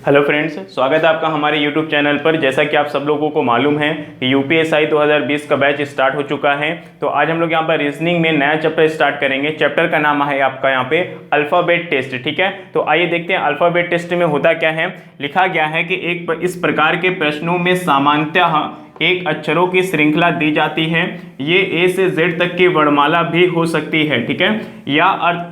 Hello friends, स्वागत है आपका हमारे यूट्यूब चैनल पर। जैसा कि आप सब लोगों को मालूम है कि यूपीएसआई 2020 का बैच स्टार्ट हो चुका है। तो आज हम लोग यहाँ पर रीजनिंग में नया चैप्टर स्टार्ट करेंगे। चैप्टर का नाम है आपका यहाँ पे अल्फ़ाबेट टेस्ट। ठीक है, तो आइए देखते हैं अल्फ़ाबेट टेस्ट में होता क्या है। लिखा गया है कि इस प्रकार के प्रश्नों में सामान्यतः एक अक्षरों की श्रृंखला दी जाती है। ये ए से जेड तक की वर्णमाला भी हो सकती है, ठीक है, या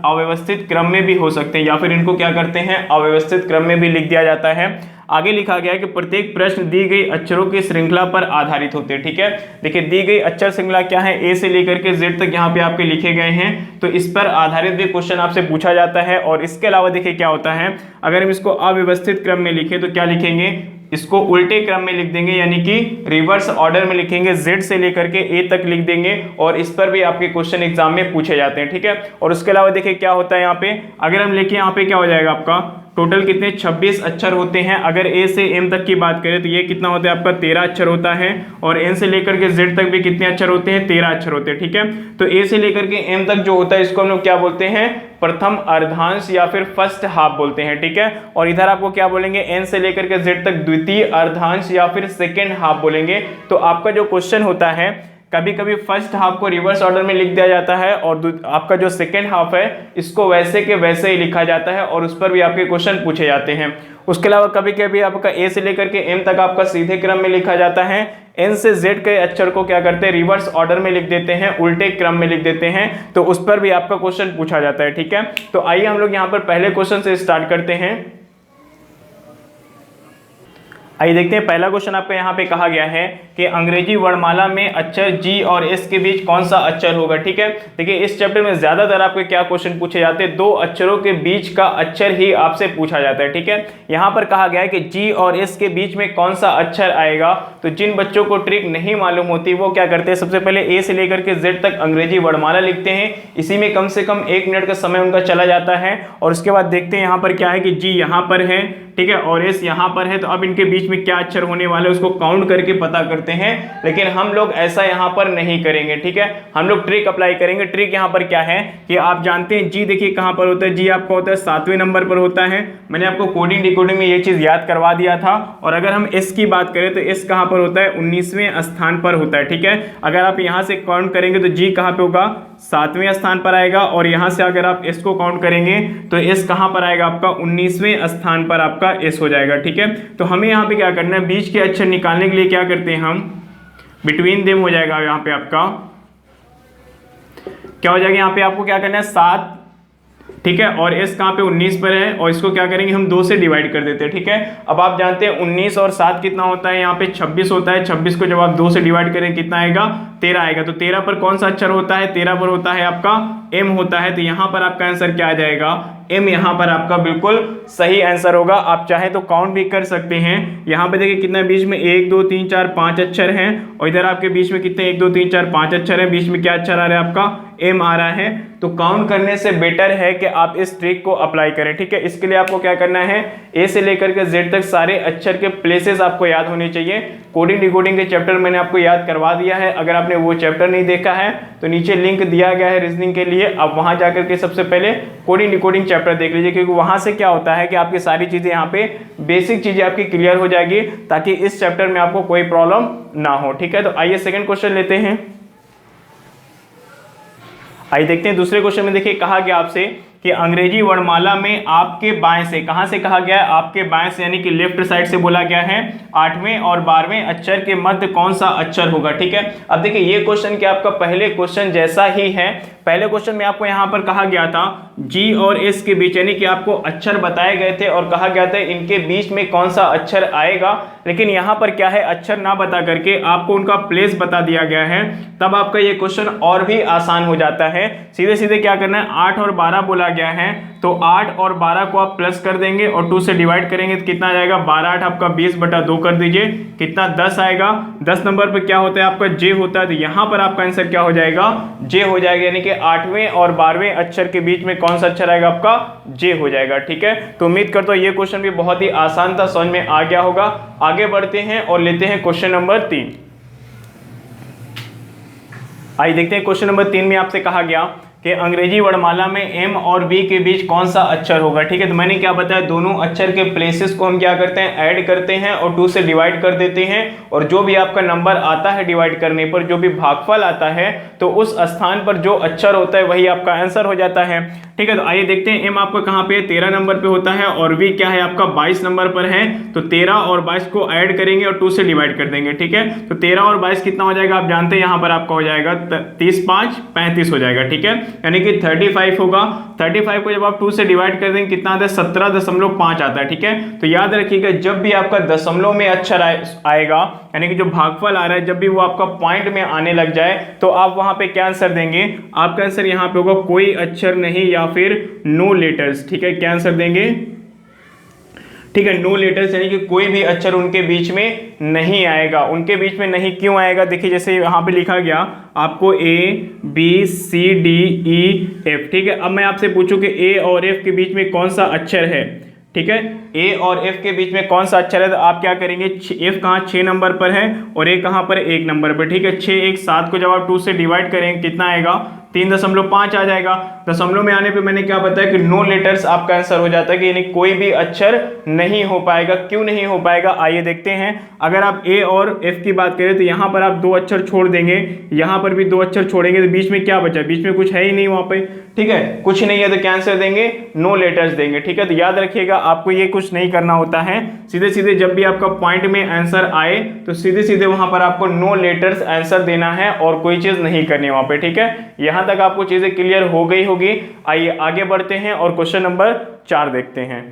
अव्यवस्थित क्रम में भी हो सकते हैं, या फिर इनको क्या करते हैं, अव्यवस्थित क्रम में भी लिख दिया जाता है। आगे लिखा गया है कि प्रत्येक प्रश्न दी गई अक्षरों की श्रृंखला पर आधारित होते हैं। ठीक है, देखिए दी गई अक्षर श्रृंखला क्या है, ए से लेकर के जेड तक यहाँ पे आपके लिखे गए हैं, तो इस पर आधारित भी क्वेश्चन आपसे पूछा जाता है। और इसके अलावा देखिए क्या होता है, अगर हम इसको अव्यवस्थित क्रम में लिखें तो क्या लिखेंगे, इसको उल्टे क्रम में लिख देंगे, यानी कि रिवर्स ऑर्डर में लिखेंगे, जेड से लेकर के ए तक लिख देंगे। और इस पर भी आपके क्वेश्चन एग्जाम में पूछे जाते हैं। ठीक है, और उसके अलावा देखिए क्या होता है यहाँ पे, अगर हम लिखें यहाँ पे क्या हो जाएगा आपका, टोटल कितने 26 अक्षर होते हैं। अगर ए से एम तक की बात करें तो ये कितना होता है आपका 13 अक्षर होता है। और एन से लेकर के जेड तक भी कितने अक्षर होते हैं, 13 अक्षर होते हैं। ठीक है, तो ए से लेकर के एम तक जो होता है इसको हम लोग क्या बोलते हैं, प्रथम अर्धांश या फिर फर्स्ट हाफ बोलते हैं। ठीक है, और इधर आपको क्या बोलेंगे, एन से लेकर के जेड तक द्वितीय अर्धांश या फिर सेकेंड हाफ बोलेंगे। तो आपका जो क्वेश्चन होता है, कभी कभी फर्स्ट हाफ को रिवर्स ऑर्डर में लिख दिया जाता है और आपका जो सेकेंड हाफ है इसको वैसे के वैसे ही लिखा जाता है, और उस पर भी आपके क्वेश्चन पूछे जाते हैं। उसके अलावा कभी कभी आपका ए से लेकर के एम तक आपका सीधे क्रम में लिखा जाता है। एन से जेड के अक्षर को क्या करते हैं, रिवर्स ऑर्डर में लिख देते हैं, उल्टे क्रम में लिख देते हैं, तो उस पर भी आपका क्वेश्चन पूछा जाता है। ठीक है, तो आइए हम लोग यहाँ पर पहले क्वेश्चन से स्टार्ट करते हैं। आइए देखते हैं, पहला क्वेश्चन आपका यहाँ पे कहा गया है कि अंग्रेजी वर्णमाला में अक्षर जी और एस के बीच कौन सा अक्षर होगा। ठीक है, देखिए इस चैप्टर में ज्यादातर आपके क्या क्वेश्चन पूछे जाते हैं, दो अक्षरों के बीच का अक्षर ही आपसे पूछा जाता है। ठीक है, यहाँ पर कहा गया है कि जी और एस के बीच में कौन सा अक्षर आएगा। तो जिन बच्चों को ट्रिक नहीं मालूम होती वो क्या करते हैं, सबसे पहले ए से लेकर के जेड तक अंग्रेजी वर्णमाला लिखते हैं। इसी में कम से कम 1 मिनट का समय उनका चला जाता है। और उसके बाद देखते हैं यहाँ पर क्या है कि जी यहाँ पर है, ठीक है, और एस यहाँ पर है, तो अब इनके बीच में क्या अक्षर होने वाले उसको काउंट करके पता करते हैं। लेकिन हम लोग ऐसा यहाँ पर नहीं करेंगे। ठीक है, हम लोग ट्रिक अप्लाई करेंगे। ट्रिक यहाँ पर क्या है कि आप जानते हैं जी देखिए कहाँ पर होता है, जी आपका होता है 7वें नंबर पर होता है। मैंने आपको कोडिंग डिकोडिंग में ये चीज याद करवा दिया था। और अगर हम एस की बात करें तो एस कहाँ पर होता है, 19वें स्थान पर होता है। ठीक है, अगर आप यहाँ से काउंट करेंगे तो जी कहाँ पे होगा, 7वें स्थान पर आएगा। और यहाँ से अगर आप एस को काउंट करेंगे तो एस कहाँ पर आएगा आपका, 19वें स्थान पर आपका एस हो जाएगा। ठीक है, तो हमें यहाँ पे क्या करना है, बीच के अक्षर निकालने के लिए क्या करते हैं हम, बिटवीन देम हो जाएगा। यहाँ पे आपका क्या हो जाएगा, यहाँ पे आपको क्या करना है 7, ठीक है, और एस कहाँ पे 19 पर है, और इसको क्या करेंगे हम 2 से डिवाइड कर देते हैं। ठीक है, अब आप जानते हैं 19 और 7 कितना होता है, यहाँ पे 26 होता है। 26 को जब आप 2 से डिवाइड करें कितना आएगा, 13 आएगा। तो 13 पर कौन सा अक्षर होता है, 13 पर होता है आपका एम होता है। तो यहाँ पर आपका आंसर क्या आ जाएगा, एम यहाँ पर आपका बिल्कुल सही आंसर होगा। आप चाहे तो काउंट भी कर सकते हैं। यहाँ पे देखिए कितना बीच में 1 2 3 4 5 अक्षर हैं, और इधर आपके बीच में कितने 1 2 3 4 5 अक्षर हैं। बीच में क्या अक्षर आ रहा है आपका, एम आ रहा है। तो काउंट करने से बेटर है कि आप इस ट्रिक को अप्लाई करें। ठीक है, इसके लिए आपको क्या करना है, ए से लेकर के जेड तक सारे अक्षर के प्लेसेस आपको याद होने चाहिए। कोडिंग डिकोडिंग के चैप्टर मैंने आपको याद करवा दिया है। अगर आपने वो चैप्टर नहीं देखा है तो नीचे लिंक दिया गया है रीजनिंग के लिए, आप वहां जाकर के सबसे पहले कोडिंग डिकोडिंग चैप्टर देख लीजिए, क्योंकि वहां से क्या होता है कि आपकी सारी चीजें यहाँ पे बेसिक चीजें आपकी क्लियर हो जाएगी, ताकि इस चैप्टर में आपको कोई प्रॉब्लम ना हो। ठीक है, तो आइए सेकंड क्वेश्चन लेते हैं। आइए देखते हैं दूसरे क्वेश्चन में। देखिए कहा गया आपसे कि अंग्रेजी वर्णमाला में आपके बाएं से, कहां से कहा गया है, आपके बाएं से यानी कि लेफ्ट साइड से बोला गया है, 8वें और 12वें अक्षर के मध्य कौन सा अक्षर होगा। ठीक है, अब देखिए ये क्वेश्चन क्या आपका पहले क्वेश्चन जैसा ही है। पहले क्वेश्चन में आपको यहाँ पर कहा गया था जी और एस के बीच, यानी कि आपको अक्षर बताए गए थे और कहा गया था इनके बीच में कौन सा अक्षर आएगा। लेकिन यहाँ पर क्या है, अक्षर ना बता करके आपको उनका प्लेस बता दिया गया है। तब आपका ये क्वेश्चन और भी आसान हो जाता है। सीधे सीधे क्या करना है, 8 और 12 बोला गया है, तो 8 और 12 को आप प्लस कर देंगे और 2 से डिवाइड करेंगे तो कितना आ जाएगा, 12 8 आपका 20/2 कर दीजिए, कितना 10 आएगा। 10 नंबर पर क्या होता है आपका जे होता है, तो यहाँ पर आपका आंसर क्या हो जाएगा, जे हो जाएगा। यानी कि 8वें और 12वें अक्षर के बीच में कौन सा अक्षर आएगा आपका, जे हो जाएगा। ठीक है, तो उम्मीद करता हूं ये क्वेश्चन भी बहुत ही आसान था, समझ में आ गया होगा। आगे बढ़ते हैं और लेते हैं क्वेश्चन नंबर 3। आइए देखते हैं क्वेश्चन नंबर 3 में आपसे कहा गया कि अंग्रेजी वर्णमाला में एम और बी के बीच कौन सा अक्षर होगा। ठीक है, तो मैंने क्या बताया, दोनों अक्षर के प्लेसेस को हम क्या करते हैं, ऐड करते हैं और 2 से डिवाइड कर देते हैं, और जो भी आपका नंबर आता है डिवाइड करने पर, जो भी भागफल आता है, तो उस स्थान पर जो अक्षर होता है वही आपका आंसर हो जाता है। ठीक है, तो आइए देखते हैं एम आपका कहाँ पे 13 नंबर पे होता है और बी क्या है आपका 22 नंबर पर है। तो 13 और 22 को ऐड करेंगे और 2 से डिवाइड कर देंगे। ठीक है, तो 13 और 22 कितना हो जाएगा आप जानते हैं, यहाँ पर आपका हो जाएगा 30 5 35 हो जाएगा। ठीक है, यानी कि 35 होगा। 35 को जब आप 2 से डिवाइड कर देंगे कितना आता है, 17.5 आता है। ठीक है, तो याद रखिएगा जब भी आपका दशमलव में अक्षर आएगा, यानी कि जो भागफल आ रहा है, जब भी वो आपका पॉइंट में आने लग जाए तो आप वहां पे क्या आंसर देंगे, आपका आंसर यहाँ पे होगा कोई अक्षर नहीं या फिर नो लेटर्स। ठीक है, क्या आंसर देंगे, ठीक है, नो लेटर्स, यानी कि कोई भी अक्षर उनके बीच में नहीं आएगा। उनके बीच में नहीं क्यों आएगा, देखिए जैसे यहाँ पे लिखा गया आपको A B C D E F। ठीक है, अब मैं आपसे पूछूं कि A और F के बीच में कौन सा अक्षर है। ठीक है, A और F के बीच में कौन सा अक्षर है, तो आप क्या करेंगे, F कहाँ 6 नंबर पर है और A कहाँ पर 1 नंबर पर। ठीक है, 6 1 7 को जब आप 2 से डिवाइड करेंगे कितना आएगा, 3.5 आ जाएगा। दशमलव में आने पे मैंने क्या बताया कि नो लेटर्स आपका आंसर हो जाता है, कि यानी कोई भी अक्षर नहीं हो पाएगा। क्यों नहीं हो पाएगा, आइए देखते हैं। अगर आप ए और एफ की बात करें तो यहाँ पर आप 2 अक्षर छोड़ देंगे, यहाँ पर भी 2 अक्षर छोड़ेंगे, तो बीच में क्या बचा, बीच में कुछ है ही नहीं वहां पे। ठीक है, कुछ नहीं है तो क्या आंसर देंगे, नो लेटर्स देंगे। ठीक है, तो याद रखिएगा आपको ये कुछ नहीं करना होता है, सीधे सीधे जब भी आपका पॉइंट में आंसर आए तो सीधे सीधे वहां पर आपको नो लेटर्स आंसर देना है और कोई चीज नहीं करनी वहां पे। ठीक है, यहां तक आपको चीजें क्लियर हो गई होगी। आइए आगे बढ़ते हैं और क्वेश्चन नंबर 4 देखते हैं।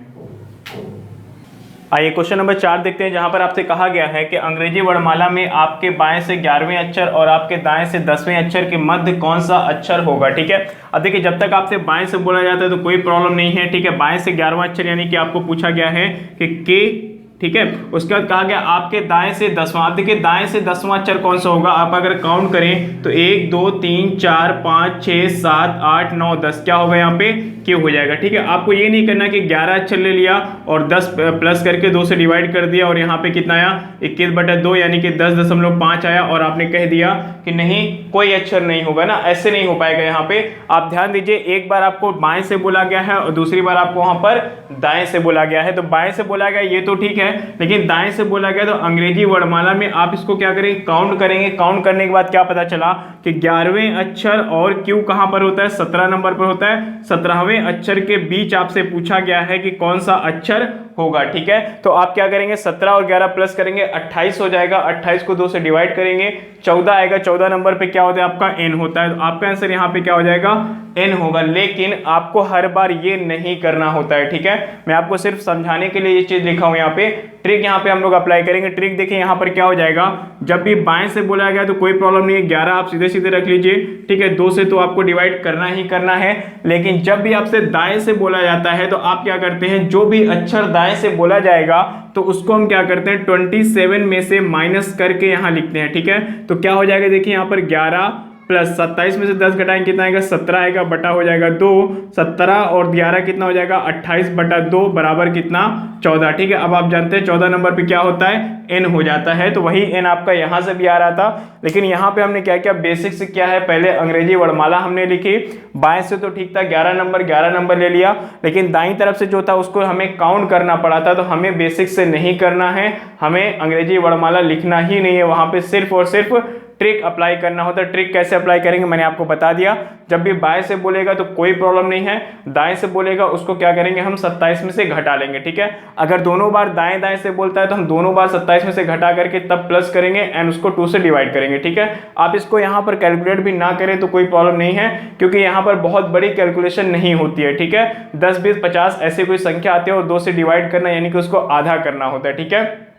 आइए क्वेश्चन नंबर 4 देखते हैं, जहां पर आपसे कहा गया है कि अंग्रेजी वर्णमाला में आपके बाएं से 11वें अक्षर और आपके दाएं से 10वें अक्षर के मध्य कौन सा अक्षर होगा। ठीक है, अब देखिए जब तक आपसे बाएं से बोला जाता है तो कोई प्रॉब्लम नहीं है। ठीक है, बाएं से 11वां अक्षर यानी कि आपको पूछा गया है कि के। ठीक है, उसके बाद कहा गया आपके दाएं से 10वां। अब देखिए दाएं से 10वां अक्षर कौन सा होगा, आप अगर काउंट करें तो 1 2 3 4 5 6 7 8 9 10 क्या होगा यहाँ पे, क्यों हो जाएगा। ठीक है, आपको ये नहीं करना कि 11 अक्षर ले लिया और 10 प्लस करके 2 से डिवाइड कर दिया और यहाँ पे कितना आया 21/2 यानी कि 10.5 आया और आपने कह दिया कि नहीं कोई अक्षर नहीं होगा ना, ऐसे नहीं हो पाएगा। यहाँ पे आप ध्यान दीजिए, एक बार आपको बाएं से बोला गया है और दूसरी बार आपको वहां पर दाएं से बोला गया है। तो बाएं से बोला गया ये तो ठीक है, लेकिन दाएं से बोला गया तो अंग्रेजी वर्णमाला में आप इसको क्या करेंगे, काउंट करेंगे। काउंट करने के बाद क्या पता चला कि 11वें अक्षर और क्यू कहां पर होता है, 17 नंबर पर होता है। 17वें अक्षर के बीच आपसे पूछा गया है कि कौन सा अक्षर होगा। ठीक है, तो आप क्या करेंगे, 17 और 11 प्लस करेंगे 28 हो जाएगा। 28 को 2 से डिवाइड करेंगे 14 आएगा। 14 नंबर पे क्या होता है आपका एन होता है, तो आपका आंसर यहाँ पे क्या हो जाएगा, एन होगा। लेकिन आपको हर बार ये नहीं करना होता है। ठीक है, मैं आपको सिर्फ समझाने के लिए ये चीज लिखा हूं। यहाँ पे ट्रिक यहाँ पे हम लोग अप्लाई करेंगे। ट्रिक देखिए यहाँ पर क्या हो जाएगा, जब भी बाएं से बोला गया तो कोई प्रॉब्लम नहीं है, 11 आप सीधे सीधे रख लीजिए। ठीक है, 2 से तो आपको डिवाइड करना ही करना है। लेकिन जब भी आपसे दाएं से बोला जाता है तो आप क्या करते हैं, जो भी अक्षर दाएं से बोला जाएगा तो उसको हम क्या करते हैं 27 में से माइनस करके यहाँ लिखते हैं। ठीक है, तो क्या हो जाएगा, देखिए यहाँ पर 11 प्लस 27 में से 10 घटाएंगे कितना आएगा, 17 आएगा, बटा हो जाएगा 2। 17 और 11 कितना हो जाएगा, 28/2 बराबर कितना, 14। ठीक है, अब आप जानते हैं 14 नंबर पे क्या होता है, एन हो जाता है। तो वही एन आपका यहां से भी आ रहा था, लेकिन यहाँ पे हमने क्या किया, बेसिक से क्या है, पहले अंग्रेजी वर्णमाला हमने लिखी। बाएं से तो ठीक था, 11 नंबर ले लिया, लेकिन दाईं तरफ से जो था उसको हमें काउंट करना पड़ा था। तो हमें बेसिक से नहीं करना है, हमें अंग्रेजी वर्णमाला लिखना ही नहीं है, वहां पे सिर्फ और सिर्फ ट्रिक अप्लाई करना होता है। ट्रिक कैसे अप्लाई करेंगे मैंने आपको बता दिया। जब भी बाएं से बोलेगा तो कोई प्रॉब्लम नहीं है, दाएं से बोलेगा उसको क्या करेंगे, हम 27 में से घटा लेंगे। ठीक है, अगर दोनों बार दाएं दाएं से बोलता है तो हम दोनों बार 27 में से घटा करके तब प्लस करेंगे एंड उसको 2 से डिवाइड करेंगे। ठीक है, आप इसको यहाँ पर कैलकुलेट भी ना करें तो कोई प्रॉब्लम नहीं है, क्योंकि यहाँ पर बहुत बड़ी कैलकुलेशन नहीं होती है। ठीक है, 10 20 50 ऐसे कोई संख्या आती है और 2 से डिवाइड करना यानी कि उसको आधा करना होता है। ठीक है,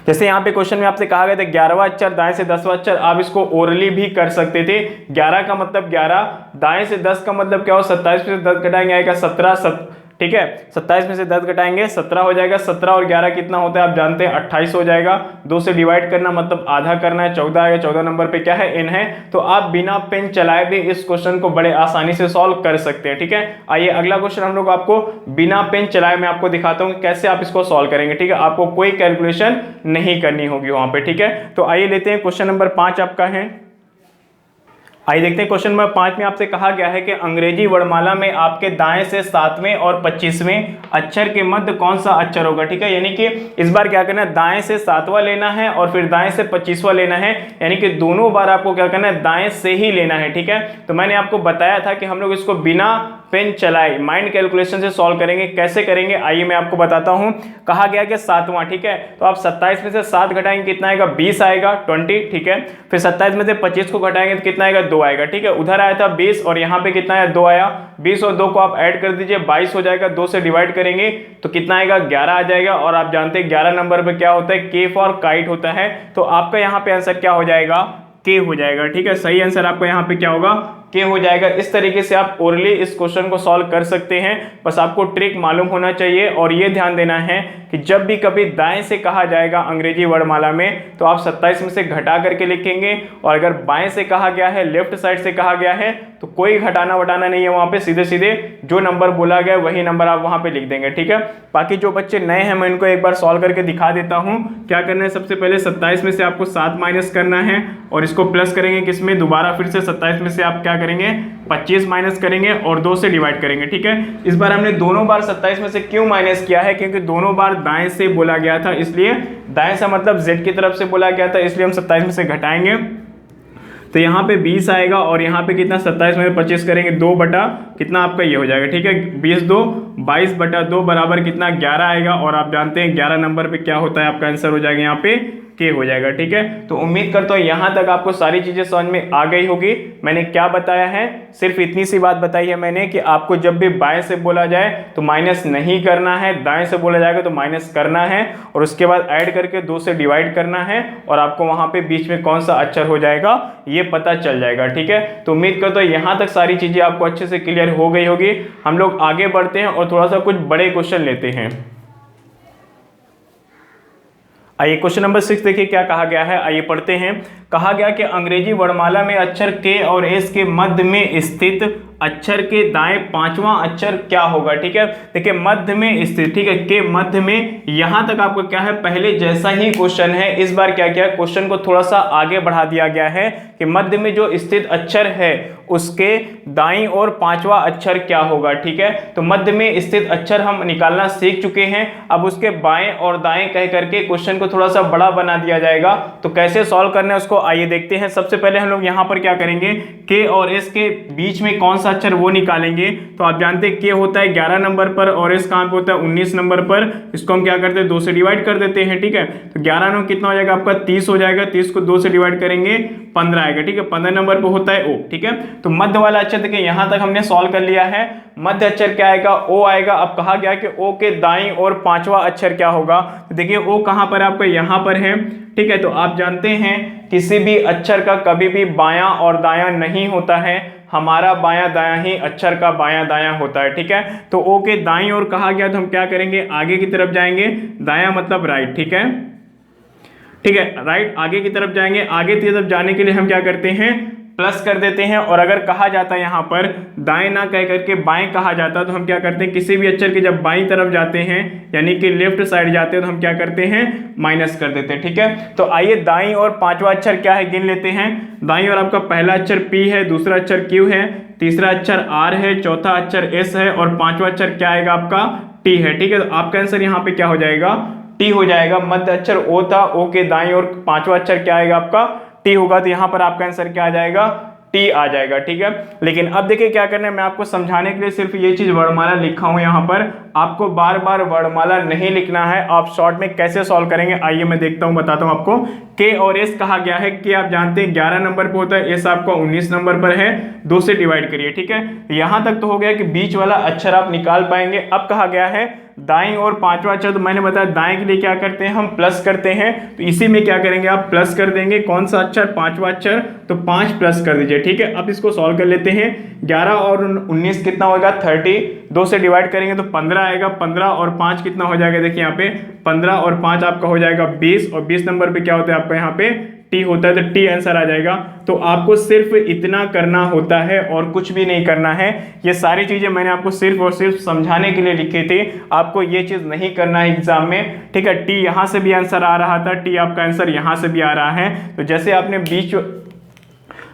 जैसे यहाँ पे क्वेश्चन में आपसे कहा गया था 11वां अक्षर दाएं से 10वां अक्षर, आप इसको ओरली भी कर सकते थे। 11 का मतलब 11, दाएं से 10 का मतलब क्या हो, 27 में से 10 घटाएंगे आएगा 17। ठीक है, 27 में से 10 घटाएंगे 17 हो जाएगा। 17 और 11 कितना होता है आप जानते हैं, 28 हो जाएगा। 2 से डिवाइड करना मतलब आधा करना है, 14 आएगा। 14 नंबर पे क्या है, एन है। तो आप बिना पेन चलाए भी इस क्वेश्चन को बड़े आसानी से सॉल्व कर सकते हैं। ठीक है, आइए अगला क्वेश्चन हम लोग आपको बिना पेन चलाए मैं आपको दिखाता हूँ कैसे आप इसको सॉल्व करेंगे। ठीक है, आपको कोई कैलकुलेशन नहीं करनी होगी वहां पे। ठीक है, तो आइए लेते हैं क्वेश्चन नंबर 5 आपका है। आइए देखते हैं क्वेश्चन नंबर 5 में आपसे कहा गया है कि अंग्रेजी वर्णमाला में आपके दाएं से 7वें और 25वें अक्षर के मध्य कौन सा अक्षर होगा। ठीक है, यानी कि इस बार क्या करना है, दाएं से 7वां लेना है और फिर दाएं से 25वां लेना है, यानी कि दोनों बार आपको क्या करना है, दाएं से ही लेना है। ठीक है, तो मैंने आपको बताया था कि हम लोग इसको बिना पेन चलाए माइंड कैलकुलेशन से सॉल्व करेंगे। कैसे करेंगे आइए मैं आपको बताता हूं। कहा गया कि 7वां, ठीक है, तो आप 27 में से 7 घटाएंगे कितना आएगा, 20 आएगा, 20। ठीक है, फिर 27 में से 25 को घटाएंगे तो कितना आएगा, 2 आएगा। ठीक है, उधर आया था 20 और यहाँ पे कितना आया, 2 आया। 20 और 2 को आप ऐड कर दीजिए, 22 हो जाएगा। 2 से डिवाइड करेंगे तो कितना आएगा, 11 आ जाएगा। और आप जानते हैं 11 नंबर पे क्या होता है, के फॉर काइट होता है। तो आपका यहाँ पे आंसर क्या हो जाएगा, के हो जाएगा। ठीक है, सही आंसर आपका यहाँ पे क्या होगा, के हो जाएगा। इस तरीके से आप ओरली इस क्वेश्चन को सॉल्व कर सकते हैं, बस आपको ट्रिक मालूम होना चाहिए। और ये ध्यान देना है कि जब भी कभी दाएं से कहा जाएगा अंग्रेजी वर्णमाला में तो आप 27 में से घटा करके लिखेंगे, और अगर बाएं से कहा गया है, लेफ्ट साइड से कहा गया है, तो कोई घटाना वटाना नहीं है, वहां पे सीधे सीधे जो नंबर बोला गया वही नंबर आप वहां पे लिख देंगे। ठीक है, बाकी जो बच्चे नए हैं मैं इनको एक बार सॉल्व करके दिखा देता हूं। क्या करना है, सबसे पहले 27 में से आपको 7 माइनस करना है और इसको प्लस करेंगे किसमें, दोबारा फिर से 27 में से आप क्या करेंगे, 25 माइनस करेंगे और 2 से डिवाइड करेंगे। ठीक है, इस बार हमने दोनों बार 27 में से क्यों माइनस किया है, क्योंकि दोनों बार दाएं से बोला गया था, इसलिए दाएं से मतलब z की तरफ से बोला गया था, इसलिए हम 27 में से घटाएंगे तो यहाँ पे 20 आएगा। और यहाँ पे कितना, 27 में 25 करेंगे, 2 बटा कितना आपका ये हो जाएगा। ठीक है, 20 2 22 बटा 2 बराबर कितना, 11 आएगा। और आप जानते हैं 11 नंबर पे क्या होता है, आपका आंसर हो जाएगा यहाँ पे के हो जाएगा। ठीक है, तो उम्मीद करता हूँ यहाँ तक आपको सारी चीजें समझ में आ गई होगी। मैंने क्या बताया है, सिर्फ इतनी सी बात बताई है मैंने कि आपको जब भी बाएं से बोला जाए तो माइनस नहीं करना है, दाएं से बोला जाएगा तो माइनस करना है, और उसके बाद ऐड करके 2 से डिवाइड करना है, और आपको वहां पे बीच में कौन सा अक्षर हो जाएगा ये पता चल जाएगा। ठीक है, तो उम्मीद करता हूँ यहाँ तक सारी चीजें आपको अच्छे से क्लियर हो गई होगी। हम लोग आगे बढ़ते हैं और थोड़ा सा कुछ बड़े क्वेश्चन लेते हैं। आइए क्वेश्चन नंबर 6 देखिए क्या कहा गया है, आइए पढ़ते हैं। कहा गया कि अंग्रेजी वर्णमाला में अक्षर के और एस के मध्य में स्थित अक्षर के दाएं 5वां अक्षर क्या होगा। ठीक है, देखिए मध्य में स्थित, ठीक है, के मध्य में, यहां तक आपको क्या है, पहले जैसा ही क्वेश्चन है। इस बार क्या किया, क्वेश्चन को थोड़ा सा आगे बढ़ा दिया गया है कि मध्य में जो स्थित अक्षर है उसके दाईं ओर 5वां अक्षर क्या होगा। ठीक है, तो मध्य में स्थित अक्षर हम निकालना सीख चुके हैं, अब उसके बाएं और दाएं कह करके क्वेश्चन को थोड़ा सा बड़ा बना दिया जाएगा। तो कैसे सॉल्व करना है उसको आइए देखते हैं। सबसे पहले हम लोग यहाँ पर क्या करेंगे, के और एस के बीच में कौन सा अक्षर वो निकालेंगे। तो आप जानते हैं के होता है 11 नंबर पर और एस कहां पे होता है 19 नंबर पर। इसको हम क्या करते हैं, 2 से डिवाइड कर देते हैं। ठीक है, तो 11 9 कितना हो जाएगा आपका, 30 हो जाएगा। 30 को 2 से डिवाइड करेंगे 15 आएगा। ठीक है, 15 नंबर पर होता है ओ। ठीक है, तो मध्य वाला अक्षर देखिए यहां तक हमने सॉल्व कर लिया है। मध्य अक्षर क्या आएगा, ओ आएगा। अब कहा गया कि ओ के दाईं और 5वां अक्षर क्या होगा, तो देखिए ओ कहां पर आपका, यहां पर है। ठीक है, तो आप जानते हैं किसी भी अक्षर का कभी भी बायां और दायां नहीं होता है, हमारा बायां दायां ही अक्षर का बायां दायां होता है। ठीक है, तो ओ के दाईं ओर कहा गया तो हम क्या करेंगे, आगे की तरफ जाएंगे, दायां मतलब राइट। ठीक है, ठीक है, राइट आगे की तरफ जाएंगे। आगे की तरफ जाने के लिए हम क्या करते हैं, प्लस कर देते हैं। और अगर कहा जाता है यहाँ पर दाएं ना कह करके बाएं कहा जाता तो हम क्या करते हैं, किसी भी अक्षर के जब बाईं तरफ जाते हैं यानी कि लेफ्ट साइड जाते हैं तो हम क्या करते हैं, माइनस कर देते हैं। ठीक है, तो आइए दाईं और 5वां अक्षर क्या है गिन लेते हैं। दाईं और आपका पहला अक्षर पी है, दूसरा अक्षर क्यू है, तीसरा अक्षर आर है, चौथा अक्षर एस है और 5वां अक्षर क्या आएगा आपका, टी है। ठीक है, तो आपका आंसर यहाँ पे क्या हो जाएगा, टी हो जाएगा। मध्य अक्षर ओ था, ओ के दाईं और 5वां अक्षर क्या आएगा आपका, टी होगा। तो यहाँ पर आपका आंसर क्या आ जाएगा, टी आ जाएगा। ठीक है, लेकिन अब देखिए क्या करना है, मैं आपको समझाने के लिए सिर्फ ये चीज वर्णमाला लिखा हूं यहाँ पर, आपको बार बार वर्णमाला नहीं लिखना है। आप शॉर्ट में कैसे सॉल्व करेंगे आइए मैं देखता हूं, बताता हूं आपको। के और एस कहा गया है, के आप जानते हैं 11 नंबर पर होता है, एस आपका 19 नंबर पर है, 2 से डिवाइड करिए। ठीक है, यहां तक तो हो गया कि बीच वाला अक्षर आप निकाल पाएंगे। अब कहा गया है दाईं और 5वां अक्षर, तो मैंने बताया दाएं के लिए क्या करते हैं, हम प्लस करते हैं। तो इसी में क्या करेंगे, आप प्लस कर देंगे। कौन सा अक्षर, 5वां अक्षर, तो 5 प्लस कर दीजिए। ठीक है, अब इसको सॉल्व कर लेते हैं। 11 और 19 कितना होगा, 30, 2 से डिवाइड करेंगे तो 15 आएगा। 15 और 5 कितना हो जाएगा, देखिए यहाँ पे 15 और 5 आपका हो जाएगा 20, और 20 नंबर पे क्या होता है आपका यहाँ पे टी होता है, तो टी आंसर आ जाएगा। तो आपको सिर्फ इतना करना होता है और कुछ भी नहीं करना है। ये सारी चीजें मैंने आपको सिर्फ और सिर्फ समझाने के लिए लिखी थी, आपको ये चीज नहीं करना है एग्जाम में। ठीक है, टी यहां से भी आंसर आ रहा था, टी आपका आंसर यहां से भी आ रहा है। तो जैसे आपने बीच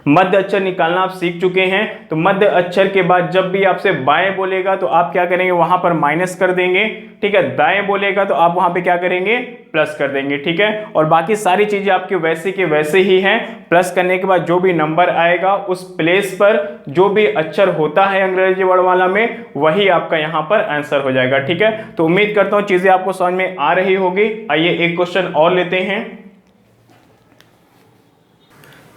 मध्य अक्षर निकालना आप सीख चुके हैं। तो मध्य अक्षर के बाद जब भी आपसे बाएं बोलेगा तो आप क्या करेंगे, वहां पर माइनस कर देंगे, ठीक है। दाएं बोलेगा तो आप वहां पे क्या करेंगे, प्लस कर देंगे, ठीक है। और बाकी सारी चीजें आपके वैसे के वैसे ही हैं। प्लस करने के बाद जो भी नंबर आएगा उस प्लेस पर जो भी अक्षर होता है अंग्रेजी वर्णमाला में वही आपका यहाँ पर आंसर हो जाएगा, ठीक है। तो उम्मीद करता हूं चीजें आपको समझ में आ रही होगी। आइए एक क्वेश्चन और लेते हैं।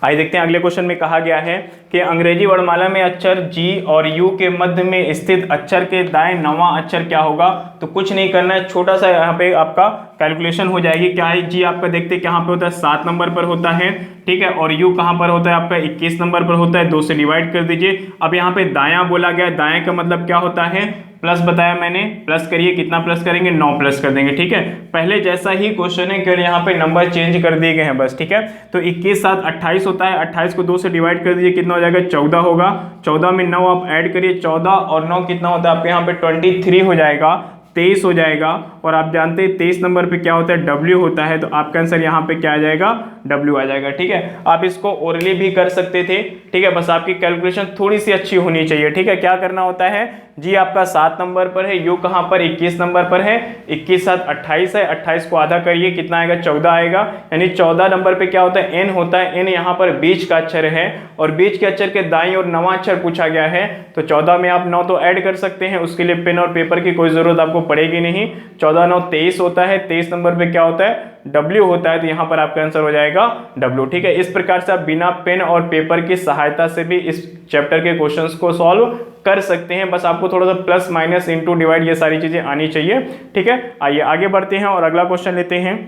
आइए देखते हैं अगले क्वेश्चन में कहा गया है कि अंग्रेजी वर्णमाला में अक्षर जी और यू के मध्य में स्थित अक्षर के दाएं नवां अक्षर क्या होगा। तो कुछ नहीं करना है, छोटा सा यहाँ पे आपका कैलकुलेशन हो जाएगी। क्या है, जी आपका देखते हैं कहाँ पे होता है, 7 नंबर पर होता है, ठीक है। और यू कहाँ पर होता है आपका, 21 नंबर पर होता है। 2 से डिवाइड कर दीजिए। अब यहाँ पे दायां बोला गया, दाएं का मतलब क्या होता है, प्लस बताया मैंने, प्लस करिए, कितना प्लस करेंगे, 9 प्लस कर देंगे, ठीक है। पहले जैसा ही क्वेश्चन है, केवल यहाँ पे नंबर चेंज कर दिए गए हैं बस, ठीक है। तो 21 7 28 होता है, 28 को 2 से डिवाइड कर दीजिए, कितना हो जाएगा, 14 होगा। 14 में 9 आप ऐड करिए, 14 और 9 कितना होता है आपके यहाँ पे 23 हो जाएगा, 23 हो जाएगा। और आप जानते हैं 23 नंबर पे क्या होता है, W होता है। तो आपका आंसर यहाँ पे क्या आ जाएगा, W आ जाएगा, ठीक है। आप इसको ओरली भी कर सकते थे, ठीक है, बस आपकी कैलकुलेशन थोड़ी सी अच्छी होनी चाहिए, ठीक है। क्या करना होता है, जी आपका 7 नंबर पर है, यू कहाँ पर 21 नंबर पर है, 21 7 28 है, 28 को आधा करिए, कितना आएगा, 14 आएगा। यानी 14 नंबर पे क्या होता है, N होता है। N यहाँ पर बीच का अक्षर है और बीच के अक्षर के दाईं और नवां अक्षर पूछा गया है। तो 14 में आप 9 तो ऐड कर सकते हैं, उसके लिए पेन और पेपर की कोई जरूरत आपको पड़ेगी नहीं। 14 9 23 होता है, 23 नंबर पे क्या होता है, W होता है। तो यहाँ पर आपका आंसर हो जाएगा W, ठीक है। इस प्रकार से आप बिना पेन और पेपर की सहायता से भी इस चैप्टर के क्वेश्चंस को सॉल्व कर सकते हैं। बस आपको थोड़ा सा प्लस माइनस इंटू डिवाइड ये सारी चीजें आनी चाहिए, ठीक है। आइए आगे बढ़ते हैं और अगला क्वेश्चन लेते हैं।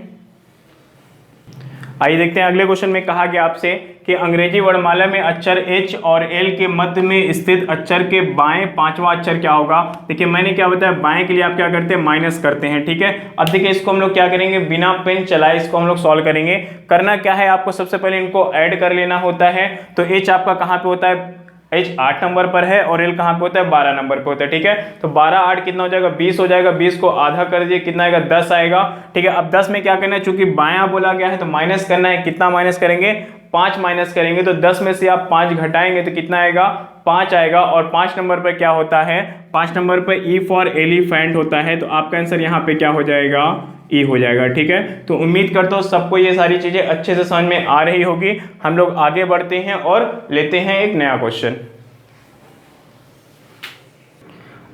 आइए देखते हैं अगले क्वेश्चन में कहा गया आपसे कि अंग्रेजी वर्णमाला में अक्षर H और L के मध्य में स्थित अक्षर के बाएं 5वां अक्षर क्या होगा। देखिए मैंने क्या बताया, बाएं के लिए आप क्या करते हैं, माइनस करते हैं, ठीक है। अब देखिए इसको हम लोग क्या करेंगे, बिना पेन चलाए इसको हम लोग सॉल्व करेंगे। करना क्या है, आपको सबसे पहले इनको ऐड कर लेना होता है। तो H आपका कहाँ पे होता है, H 8 नंबर पर है और L कहाँ पे होता है, 12 नंबर पे होता है, ठीक है। तो 12 8 कितना हो जाएगा, 20 हो जाएगा। 20 को आधा कर दीजिए, कितना आएगा, 10 आएगा, ठीक है। अब 10 में क्या करना है, चूंकि बायां बोला गया है तो माइनस करना है। कितना माइनस करेंगे, 5 माइनस करेंगे। तो 10 में से आप 5 घटाएंगे तो कितना आएगा, 5 आएगा। और 5 नंबर पर क्या होता है, 5 नंबर पर E फॉर एलिफेंट होता है। तो आपका आंसर यहाँ पे क्या हो जाएगा, ई हो जाएगा, ठीक है। तो उम्मीद करता हूँ सबको ये सारी चीजें अच्छे से समझ में आ रही होगी। हम लोग आगे बढ़ते हैं और लेते हैं एक नया क्वेश्चन।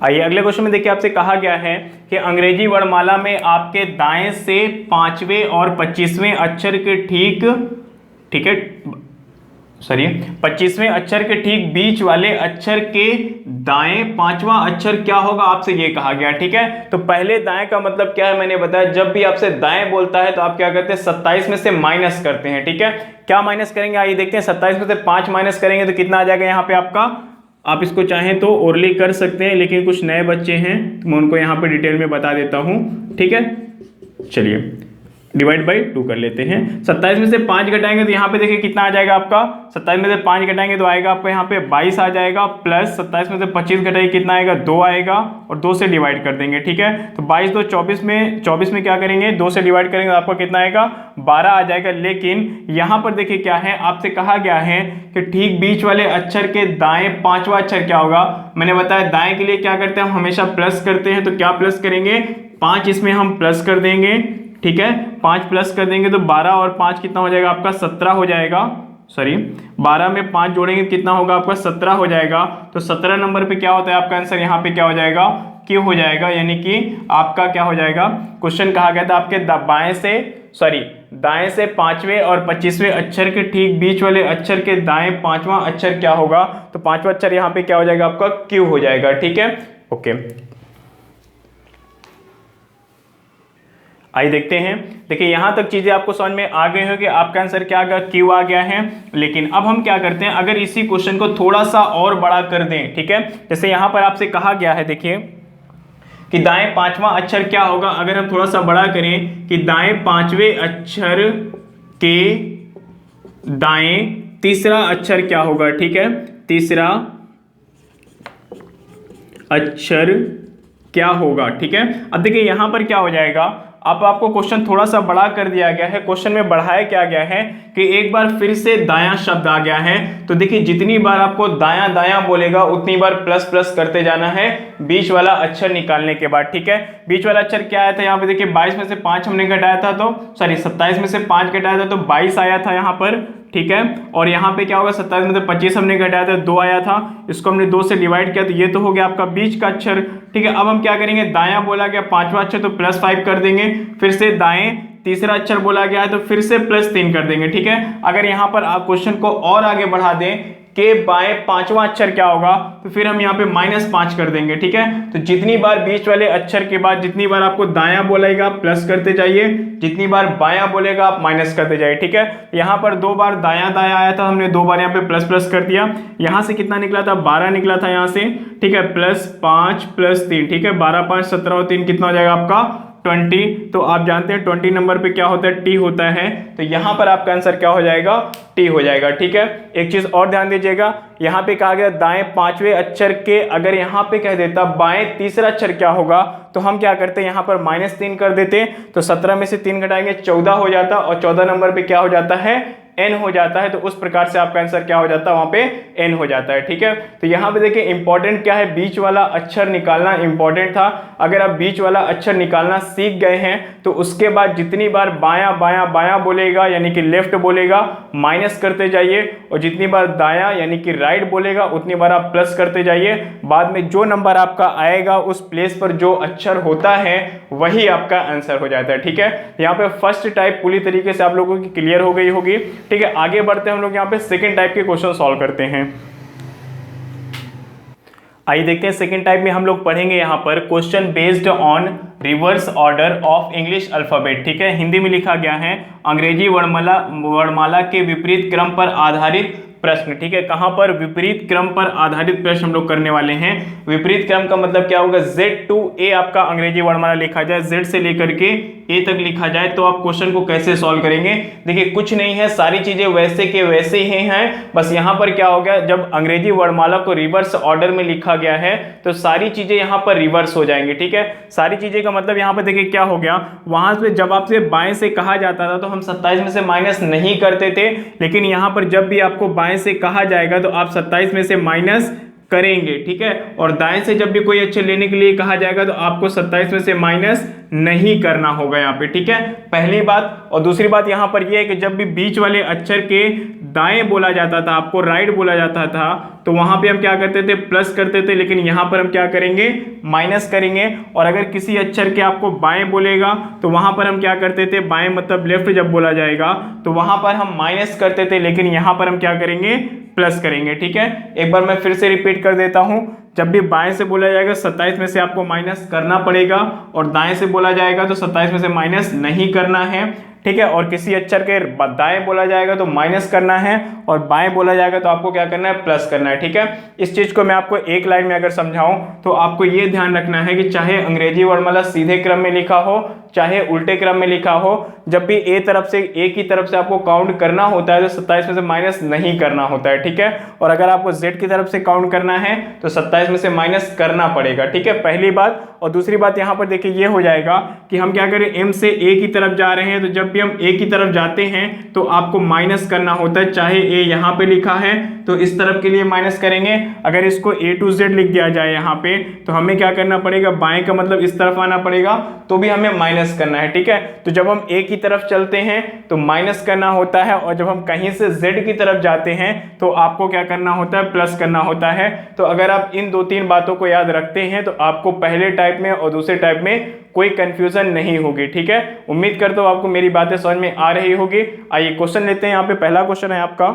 आइए अगले क्वेश्चन में देखिए आपसे कहा गया है कि अंग्रेजी वर्णमाला में आपके दाएं से 5वें और 25वें अक्षर के ठीक है, सॉरी 25वें अक्षर के ठीक बीच वाले अक्षर के दाएं 5वां अक्षर क्या होगा, आपसे ये कहा गया, ठीक है। तो पहले दाएं का मतलब क्या है, मैंने बताया जब भी आपसे दाएं बोलता है तो आप क्या करते हैं, 27 में से माइनस करते हैं, ठीक है। क्या माइनस करेंगे, आइए देखते हैं। 27 में से 5 माइनस करेंगे तो कितना आ जाएगा यहाँ पे आपका। आप इसको चाहें तो ओरली कर सकते हैं, लेकिन कुछ नए बच्चे हैं तो मैं उनको यहाँ पे डिटेल में बता देता हूँ, ठीक है। चलिए डिवाइड बाई 2 कर लेते हैं। 27 में से 5 घटाएंगे तो यहाँ पे देखिए कितना आ जाएगा आपका, 27 में से 5 घटाएंगे तो आएगा आपको यहाँ पे 22 आ जाएगा। प्लस 27 में से 25 घटाइए, कितना आएगा, 2 आएगा। और 2 से डिवाइड कर देंगे, ठीक है। तो 22 2 24 में क्या करेंगे, 2 से डिवाइड करेंगे तो आपको कितना आएगा, 12 आ जाएगा। लेकिन यहाँ पर देखिए क्या है, आपसे कहा गया है कि ठीक बीच वाले अक्षर के दाएं 5वां अक्षर क्या होगा। मैंने बताया दाएं के लिए क्या करते हैं, हम हमेशा प्लस करते हैं। तो क्या प्लस करेंगे, 5 इसमें हम प्लस कर देंगे, ठीक है। 5 प्लस कर देंगे तो 12 और 5 कितना हो जाएगा आपका, 17 हो जाएगा। सॉरी 12 में 5 जोड़ेंगे कितना होगा आपका, 17 हो जाएगा। तो 17 नंबर पे क्या होता है आपका आंसर, यहाँ पे क्या हो जाएगा, Q हो जाएगा। यानी कि आपका क्या हो जाएगा, क्वेश्चन कहा गया था आपके दाएं से 5वें और 25वें अक्षर के ठीक बीच वाले अक्षर के दाएं 5वां अक्षर क्या होगा। तो 5वां अक्षर यहाँ पे क्या हो जाएगा आपका, Q हो जाएगा, ठीक है। ओके आइए देखते हैं। देखिए यहां तक चीजें आपको समझ में आ गई होगी, आपका आंसर क्या आ गया, Q आ गया है। लेकिन अब हम क्या करते हैं, अगर इसी क्वेश्चन को थोड़ा सा और बड़ा कर दें, ठीक है। जैसे यहां पर आपसे कहा गया है, देखिए कि दाएं 5वां अक्षर क्या होगा। अगर हम थोड़ा सा बड़ा करें कि दाएं 5वें अक्षर के दाएं तीसरा अक्षर क्या होगा, ठीक है। तीसरा अक्षर क्या होगा, ठीक है। अब देखिए यहां पर क्या हो जाएगा, अब आपको क्वेश्चन थोड़ा सा बड़ा कर दिया गया है। क्वेश्चन में बढ़ाया क्या गया है कि एक बार फिर से दायां शब्द आ गया है, तो देखिए जितनी बार आपको दायां दायां बोलेगा उतनी बार प्लस प्लस करते जाना है बीच वाला अक्षर निकालने के बाद, ठीक है। बीच वाला अक्षर क्या आया था यहाँ पे, देखिए 22 में से 5 हमने घटाया था, तो सॉरी 27 में से 5 घटाया था तो 22 आया था यहाँ पर, ठीक है। और यहाँ पे क्या होगा, 27 में से 25 हमने घटाया था 2 आया था, इसको हमने 2 से डिवाइड किया तो ये तो हो गया आपका बीच का अक्षर, ठीक है। अब हम क्या करेंगे, दायां बोला गया पांचवा अक्षर तो +5 कर देंगे, फिर से दाएं तीसरा अक्षर बोला गया है तो फिर से +3 कर देंगे, ठीक है। अगर यहाँ पर आप क्वेश्चन को और आगे बढ़ा दें के बाएं पांचवा अक्षर क्या होगा, तो फिर हम यहाँ पे -5 कर देंगे, ठीक है। तो जितनी बार बीच वाले अक्षर के बाद जितनी बार आपको दायां बोलेगा प्लस करते जाइए, जितनी बार बायां बोलेगा आप माइनस करते जाइए, ठीक है। यहाँ पर 2 बार दायां दायां आया था, हमने 2 बार यहाँ पे प्लस प्लस कर दिया। यहाँ से कितना निकला था, 12 निकला था यहाँ से, ठीक है, +5 + 3, ठीक है। 12 5 17 और 3 कितना हो जाएगा आपका 20। तो आप जानते हैं 20 नंबर पे क्या होता है, टी होता है, तो यहाँ पर आपका आंसर क्या हो जाएगा, टी हो जाएगा, ठीक है। एक चीज और ध्यान दीजिएगा, यहाँ पे कहा गया दाएं पांचवें अक्षर के, अगर यहाँ पे कह देता बाएं तीसरा अक्षर क्या होगा, तो हम क्या करते हैं यहाँ पर -3 कर देते, तो 17 में से 3 घटाएंगे 14 हो जाता, और 14 नंबर पे क्या हो जाता है, n हो जाता है। तो उस प्रकार से आपका आंसर क्या हो जाता है, वहां पे n हो जाता है, ठीक है। तो यहाँ पे देखिए इंपॉर्टेंट क्या है, बीच वाला अक्षर निकालना इंपॉर्टेंट था। अगर आप बीच वाला अक्षर निकालना सीख गए हैं तो उसके बाद जितनी बार बायां बायां बायां बोलेगा यानी कि लेफ्ट बोलेगा माइनस करते जाइए, और जितनी बार दायां यानी कि राइट बोलेगा उतनी बार आप प्लस करते जाइए। बाद में जो नंबर आपका आएगा उस प्लेस पर जो अक्षर होता है वही आपका आंसर हो जाता है, ठीक है। यहाँ पे फर्स्ट टाइप पूरी तरीके से आप लोगों की क्लियर हो गई होगी, ठीक है। आगे बढ़ते हैं हम लोग यहाँ पे सेकंड टाइप के क्वेश्चन सॉल्व करते हैं। आइए देखते हैं सेकंड टाइप में हम लोग पढ़ेंगे यहाँ पर question based on reverse order of English alphabet, ठीक है। हिंदी में लिखा गया है अंग्रेजी वर्णमाला के विपरीत क्रम पर आधारित प्रश्न, ठीक है। कहां पर, विपरीत क्रम पर आधारित प्रश्न हम लोग करने वाले हैं। विपरीत क्रम का मतलब क्या होगा, Z to A आपका अंग्रेजी वर्णमाला लिखा जाए, Z से लेकर के A तक लिखा जाए, तो आप क्वेश्चन को कैसे सॉल्व करेंगे। देखिए कुछ नहीं है, सारी चीजें वैसे के वैसे ही हैं, बस यहाँ पर क्या हो गया, जब अंग्रेजी वर्णमाला को रिवर्स ऑर्डर में लिखा गया है तो सारी चीजें यहाँ पर रिवर्स हो जाएंगी, ठीक है। सारी चीजें का मतलब यहाँ पर देखिए क्या हो गया, वहां पे जब आपसे बाएं से कहा जाता था तो हम 27 में से माइनस नहीं करते थे, लेकिन यहाँ पर जब भी आपको बाएं से कहा जाएगा तो आप 27 में से माइनस करेंगे, ठीक है। और दाएं से जब भी कोई अक्षर लेने के लिए कहा जाएगा तो आपको 27 में से माइनस नहीं करना होगा यहाँ पे, ठीक है, पहली बात। और दूसरी बात यहाँ पर यह है कि जब भी बीच वाले अक्षर के दाएं बोला जाता था, आपको राइट बोला जाता था, तो वहां पे हम क्या करते थे, प्लस करते थे, लेकिन यहाँ पर हम क्या करेंगे, माइनस करेंगे। और अगर किसी अक्षर के आपको बाएं बोलेगा तो वहां पर हम क्या करते थे, बाएं मतलब लेफ्ट जब बोला जाएगा तो वहां पर हम माइनस करते थे, लेकिन यहाँ पर हम क्या करेंगे, प्लस करेंगे, ठीक है। एक बार मैं फिर से रिपीट कर देता हूं, जब भी बाएं से बोला जाएगा 27 में से आपको माइनस करना पड़ेगा, और दाएं से बोला जाएगा तो 27 में से माइनस नहीं करना है, ठीक है। और किसी अक्षर के दाएं बोला जाएगा तो माइनस करना है, और बाएं बोला जाएगा तो आपको क्या करना है, प्लस करना है, ठीक है। इस चीज को मैं आपको एक लाइन में अगर समझाऊं तो आपको ये ध्यान रखना है कि चाहे अंग्रेजी वर्णमाला सीधे क्रम में लिखा हो चाहे उल्टे क्रम में लिखा हो, जब भी ए की तरफ से आपको काउंट करना होता है तो 27 में से माइनस नहीं करना होता है, ठीक है। और अगर आपको जेड की तरफ से काउंट करना है तो 27 में से माइनस करना पड़ेगा, ठीक है, पहली बात। और दूसरी बात यहाँ पर देखिए ये हो जाएगा कि हम क्या करें, एम से ए की तरफ जा रहे हैं, तो जब भी हम ए की तरफ जाते हैं तो आपको माइनस करना होता है, चाहे ए यहाँ पे लिखा है तो इस तरफ के लिए माइनस करेंगे। अगर इसको A to Z लिख दिया जाए यहाँ पे तो हमें क्या करना पड़ेगा, बाएं का मतलब इस तरफ आना पड़ेगा, तो भी हमें माइनस करना है, ठीक है। तो जब हम A की तरफ चलते हैं तो माइनस करना होता है, और जब हम कहीं से Z की तरफ जाते हैं तो आपको क्या करना होता है, प्लस करना होता है। तो अगर आप इन 2-3 बातों को याद रखते हैं तो आपको पहले टाइप में और दूसरे टाइप में कोई कंफ्यूजन नहीं होगी, ठीक है। उम्मीद करता हूं आपको मेरी बातें समझ में आ रही होगी। आइए क्वेश्चन लेते हैं, यहाँ पे पहला क्वेश्चन है आपका,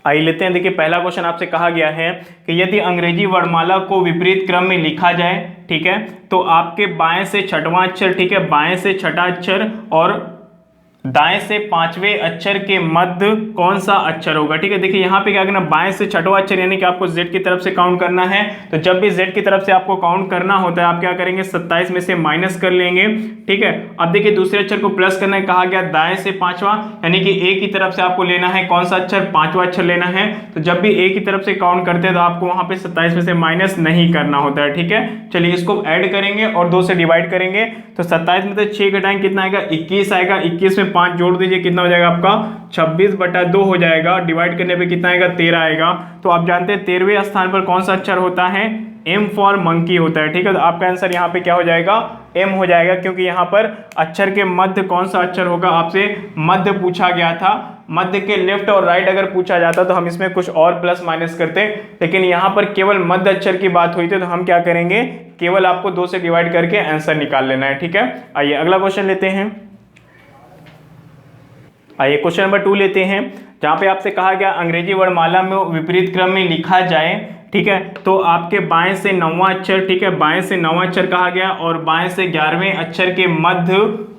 आइए लेते हैं। देखिए पहला क्वेश्चन आपसे कहा गया है कि यदि अंग्रेजी वर्णमाला को विपरीत क्रम में लिखा जाए, ठीक है, तो आपके बाएं से छठवां अक्षर, ठीक है, बाएं से छठा अक्षर और दाएं से पांचवें अक्षर के मध्य कौन सा अक्षर होगा। ठीक है, देखिए यहाँ पे क्या करना, बाएं से छठवां अक्षर यानी कि आपको जेड की तरफ से काउंट करना है। तो जब भी जेड की तरफ से आपको काउंट करना होता है आप क्या करेंगे, 27 में से माइनस कर लेंगे। ठीक है, अब देखिए दूसरे अक्षर को प्लस करना है, कहा गया दाएं से पांचवा, यानी कि ए की तरफ से आपको लेना है कौन सा अक्षर, पांचवा अक्षर लेना है। तो जब भी ए की तरफ से काउंट करते हैं तो आपको वहां पे 27 में से माइनस नहीं करना होता है। ठीक है, चलिए इसको ऐड करेंगे और 2 से डिवाइड करेंगे। तो 27 में से 6 घटाएंगे कितना आएगा, 21 आएगा। 21 में 5 जोड़ दीजिए, कितना हो जाएगा आपका 26/2 हो जाएगा। डिवाइड करने पे कितना आएगा, 13 आएगा। तो आप जानते हैं 13वें स्थान पर कौन सा अक्षर होता है, एम फॉर मंकी होता है। ठीक है, तो आपका आंसर यहाँ पे क्या हो जाएगा, एम हो जाएगा, क्योंकि यहाँ पर अक्षर के मध्य कौन सा अक्षर होगा, आपसे मध्य पूछा गया था। मध्य के लेफ्ट और राइट अगर पूछा जाता तो हम इसमें कुछ और प्लस माइनस करते, लेकिन यहाँ पर केवल मध्य अक्षर की बात हुई थी तो हम क्या करेंगे, केवल आपको 2 से डिवाइड करके आंसर निकाल लेना है। ठीक है, आइए अगला क्वेश्चन लेते हैं। आइए क्वेश्चन नंबर 2 लेते हैं, जहां पे आपसे कहा गया अंग्रेजी वर्णमाला में विपरीत क्रम में लिखा जाए। ठीक है, तो आपके बाएं से 9वां अक्षर, ठीक है बाएं से 9वां अक्षर कहा गया और बाएं से 11वें अक्षर के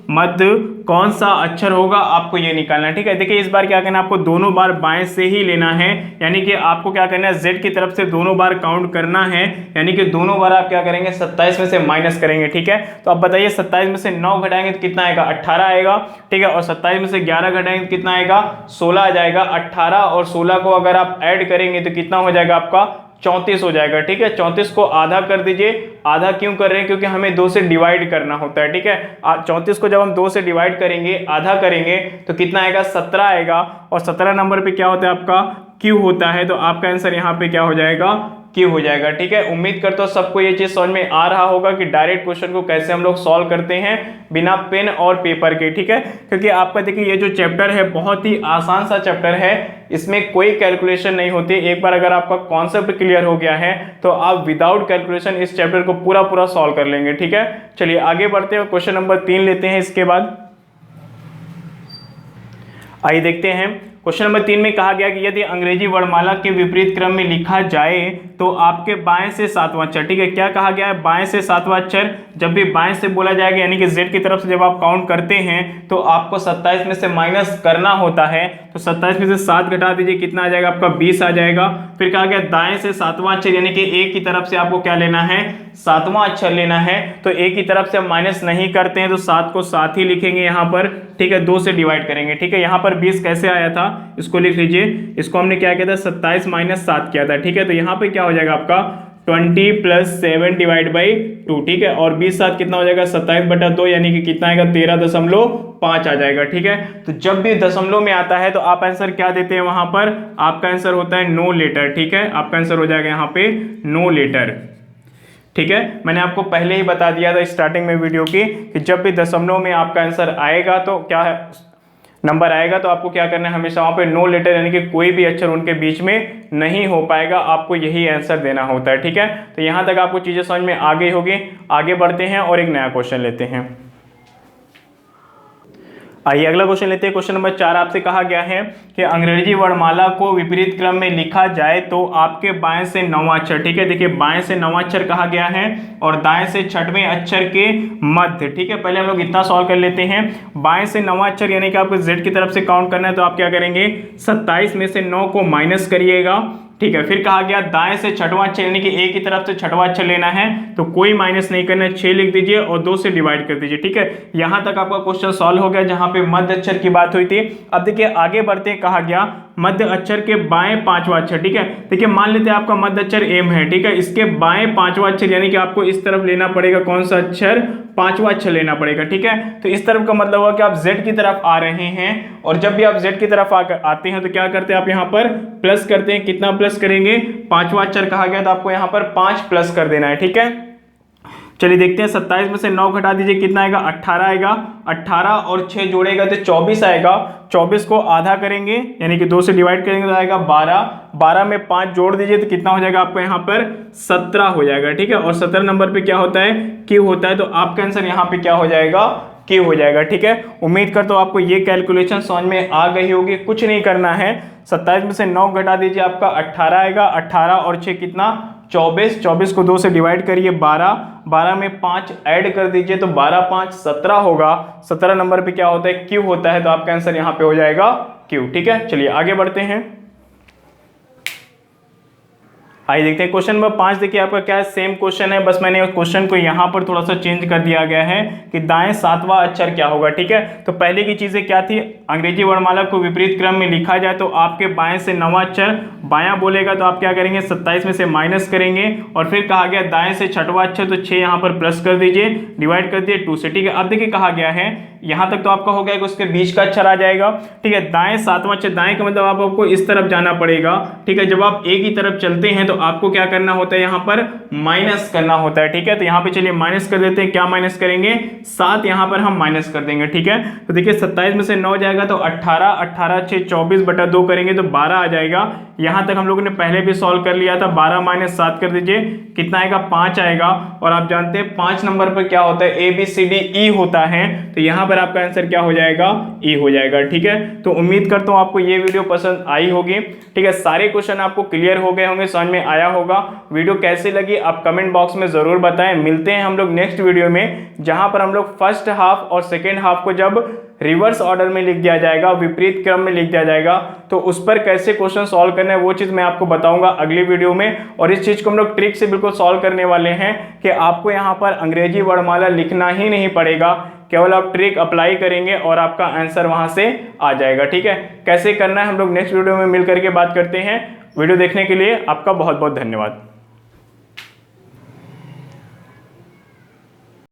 मध्य कौन सा अक्षर होगा, आपको ये निकालना है। ठीक है, देखिए इस बार क्या करना है, आपको दोनों बार बाएं से ही लेना है, यानी कि आपको क्या करना है, जेड की तरफ से दोनों बार काउंट करना है, यानी कि दोनों बार आप क्या करेंगे, 27 में से माइनस करेंगे। ठीक है, तो अब बताइए 27 में से 9 घटाएंगे तो कितना आएगा, 18 आएगा। ठीक है, और 27 में से 11 घटाएंगे तो कितना आएगा, 16 आ जाएगा। 18 और 16 को अगर आप ऐड करेंगे तो कितना हो जाएगा आपका, 34 हो जाएगा। ठीक है, 34 को आधा कर दीजिए। आधा क्यों कर रहे हैं, क्योंकि हमें 2 से डिवाइड करना होता है। ठीक है, 34 को जब हम 2 से डिवाइड करेंगे, आधा करेंगे तो कितना आएगा, 17 आएगा। और 17 नंबर पे क्या होता है आपका, क्यू होता है। तो आपका आंसर यहाँ पे क्या हो जाएगा, क्यू हो जाएगा। ठीक है, उम्मीद करता हूँ सबको ये चीज समझ में आ रहा होगा कि डायरेक्ट क्वेश्चन को कैसे हम लोग सॉल्व करते हैं बिना पेन और पेपर के। ठीक है, क्योंकि आपका देखिए ये जो चैप्टर है बहुत ही आसान सा चैप्टर है, इसमें कोई कैलकुलेशन नहीं होती। एक बार अगर आपका कॉन्सेप्ट क्लियर हो गया है तो आप विदाउट कैलकुलेशन इस चैप्टर को पूरा सॉल्व कर लेंगे। ठीक है, चलिए आगे बढ़ते हैं, क्वेश्चन नंबर 3 लेते हैं। इसके बाद आइए देखते हैं, क्वेश्चन नंबर 3 में कहा गया कि यदि अंग्रेजी वर्णमाला के विपरीत क्रम में लिखा जाए तो आपके बाएं से 7वां अक्षर, ठीक है क्या कहा गया है, बाएं से 7वां अक्षर जब भी बाएं से बोला जाएगा, यानी कि जेड की तरफ से जब आप काउंट करते हैं तो आपको 27 में से माइनस करना होता है। तो 27 में से 7 घटा दीजिए, कितना आ जाएगा आपका, 20 आ जाएगा। फिर कहा गया दाएं से 7वां अक्षर, यानी कि ए की तरफ से आपको क्या लेना है, 7वां अक्षर लेना है। तो ए की तरफ से हम माइनस नहीं करते हैं तो 7 को 7 ही लिखेंगे यहाँ पर। ठीक है, 2 से डिवाइड करेंगे। ठीक है, यहाँ पर 20 कैसे आया था, इसको लिख लीजिए। इसको हमने क्या किया था, 27 - 7 किया था। ठीक है, तो यहाँ पे क्या हो जाएगा आपका 20 + 7 / 2। ठीक है, और 20 7 कितना हो जाएगा, 27/2, यानी कि कितना आएगा, 13.5 आ जाएगा। ठीक है, तो जब भी दशमलव में आता है तो आप आंसर क्या देते हैं, वहां पर आपका आंसर होता है नो लेटर। ठीक है, आपका आंसर हो जाएगा यहाँ पे नो लेटर। ठीक है, मैंने आपको पहले ही बता दिया था स्टार्टिंग में वीडियो की कि जब भी दशमलव में आपका आंसर आएगा तो क्या है, नंबर आएगा तो आपको क्या करना है, हमेशा वहाँ पे नो लेटर, यानी कि कोई भी अक्षर उनके बीच में नहीं हो पाएगा, आपको यही आंसर देना होता है। ठीक है, तो यहाँ तक आपको चीज़ें समझ में आ गई होगी। आगे बढ़ते हैं और एक नया क्वेश्चन लेते हैं। आइए अगला क्वेश्चन लेते हैं। क्वेश्चन नंबर 4 आपसे कहा गया है कि अंग्रेजी वर्णमाला को विपरीत क्रम में लिखा जाए तो आपके बाएं से 9वां अक्षर, ठीक है देखिए बाएं से 9वां अक्षर कहा गया है और दाएं से 6वें अक्षर के मध्य। ठीक है, पहले हम लोग इतना सॉल्व कर लेते हैं। बाएं से 9वां अक्षर यानी कि आपको जेड की तरफ से काउंट करना है, तो आप क्या करेंगे, 27 में से 9 को माइनस करिएगा। ठीक है, फिर कहा गया दाएं से 6वां अक्षर यानी कि ए की तरफ से 6वां अक्षर लेना है, तो कोई माइनस नहीं करना है, 6 लिख दीजिए और 2 से डिवाइड कर दीजिए। ठीक है, यहां तक आपका क्वेश्चन सॉल्व हो गया जहां पे मध्य अक्षर की बात हुई थी। अब देखिए आगे बढ़ते हैं, कहा गया मध्य अक्षर के बाएं 5वां अक्षर। ठीक है, देखिए मान लेते हैं आपका मध्य अक्षर एम है। ठीक है, इसके बाएं 5वां अक्षर यानी कि आपको इस तरफ लेना पड़ेगा, कौन सा अक्षर, 5वां अक्षर लेना पड़ेगा। ठीक है, तो इस तरफ का मतलब हुआ कि आप जेड की तरफ आ रहे हैं, और जब भी आप जेड की तरफ आते हैं तो क्या करते हैं, आप यहाँ पर प्लस करते हैं। कितना प्लस करेंगे, 5वां अक्षर कहा गया तो आपको यहाँ पर 5 प्लस कर देना है। ठीक है, चलिए देखते हैं, 27 में से 9 घटा दीजिए, कितना आएगा, 18 आएगा। 18 और 6 जोड़ेगा तो 24 आएगा। 24 को आधा करेंगे यानी कि 2 से डिवाइड करेंगे तो आएगा 12। 12 में 5 जोड़ दीजिए तो कितना हो जाएगा आपको यहाँ पर 17 हो जाएगा। ठीक है, और 17 नंबर पे क्या होता है, क्यू होता है, तो आपका आंसर यहाँ पे क्या हो जाएगा, क्यू हो जाएगा। ठीक है, उम्मीद करता हूँ आपको ये कैलकुलेशन समझ में आ गई होगी। कुछ नहीं करना है, 27 में से 9 घटा दीजिए, आपका 18 आएगा। 18 और 6 कितना, 24, 24 को 2 से डिवाइड करिए 12, 12 में 5 ऐड कर दीजिए तो 12 5 17 होगा। 17 नंबर पे क्या होता है, क्यू होता है, तो आपका आंसर यहाँ पे हो जाएगा क्यू। ठीक है, चलिए आगे बढ़ते हैं। आइए देखते हैं क्वेश्चन नंबर 5। देखिए आपका क्या है, सेम क्वेश्चन है, बस मैंने उस क्वेश्चन को यहाँ पर थोड़ा सा चेंज कर दिया गया है कि दाएं 7वां अक्षर क्या होगा। ठीक है, तो पहले की चीजें क्या थी, अंग्रेजी वर्णमाला को विपरीत क्रम में लिखा जाए तो आपके बाएं से 9वां अक्षर बायां बोलेगा तो आप क्या करेंगे, 27 में से माइनस करेंगे, और फिर कहा गया दाएं से 6वां अक्षर तो 6 यहाँ पर प्लस कर दीजिए, डिवाइड कर दिए 2 से। ठीक है, अब देखिए कहा गया है यहाँ तक तो आपका हो गया कि उसके बीच का अक्षर आ जाएगा। ठीक है, दाएं 7वां अक्षर, दाएं का मतलब आपको इस तरफ जाना पड़ेगा। ठीक है, जब आप एक ही तरफ चलते हैं तो आपको क्या करना होता है, यहाँ पर माइनस करना होता है। ठीक है, तो यहाँ पे चलिए माइनस कर देते हैं, क्या माइनस करेंगे, 7 यहाँ पर हम माइनस कर देंगे। ठीक है, तो देखिए 27 में से 9 जाएगा तो 18, 18 6 24 बटा 2 करेंगे तो 12 आ जाएगा। यहाँ तक हम लोगों ने पहले भी सॉल्व कर लिया था, 12 माइनस 7 कर दीजिए, कितना आएगा, 5 आएगा। और आप जानते हैं 5 नंबर पर क्या होता है, ABCDE होता है, तो यहाँ पर आपका आंसर क्या हो जाएगा, E हो जाएगा। ठीक है, तो उम्मीद करता हूँ आपको ये वीडियो पसंद आई होगी। ठीक है, सारे क्वेश्चन आपको क्लियर हो गए होंगे, समझ में आया होगा। वीडियो कैसे लगी आप कमेंट बॉक्स में जरूर बताएं। मिलते हैं हम लोग नेक्स्ट वीडियो में, जहां पर हम लोग फर्स्ट हाफ और सेकेंड हाफ को जब रिवर्स ऑर्डर में लिख दिया जाएगा, विपरीत क्रम में लिख दिया जाएगा, तो उस पर कैसे क्वेश्चन सॉल्व करना है वो चीज मैं आपको बताऊंगा अगली वीडियो में। और इस चीज को हम लोग ट्रिक से बिल्कुल सॉल्व करने वाले हैं कि आपको यहाँ पर अंग्रेजी वर्णमाला लिखना ही नहीं पड़ेगा, केवल आप ट्रिक अप्लाई करेंगे और आपका आंसर वहां से आ जाएगा। ठीक है, कैसे करना है हम लोग नेक्स्ट वीडियो में मिल करके बात करते हैं। वीडियो देखने के लिए आपका बहुत बहुत धन्यवाद।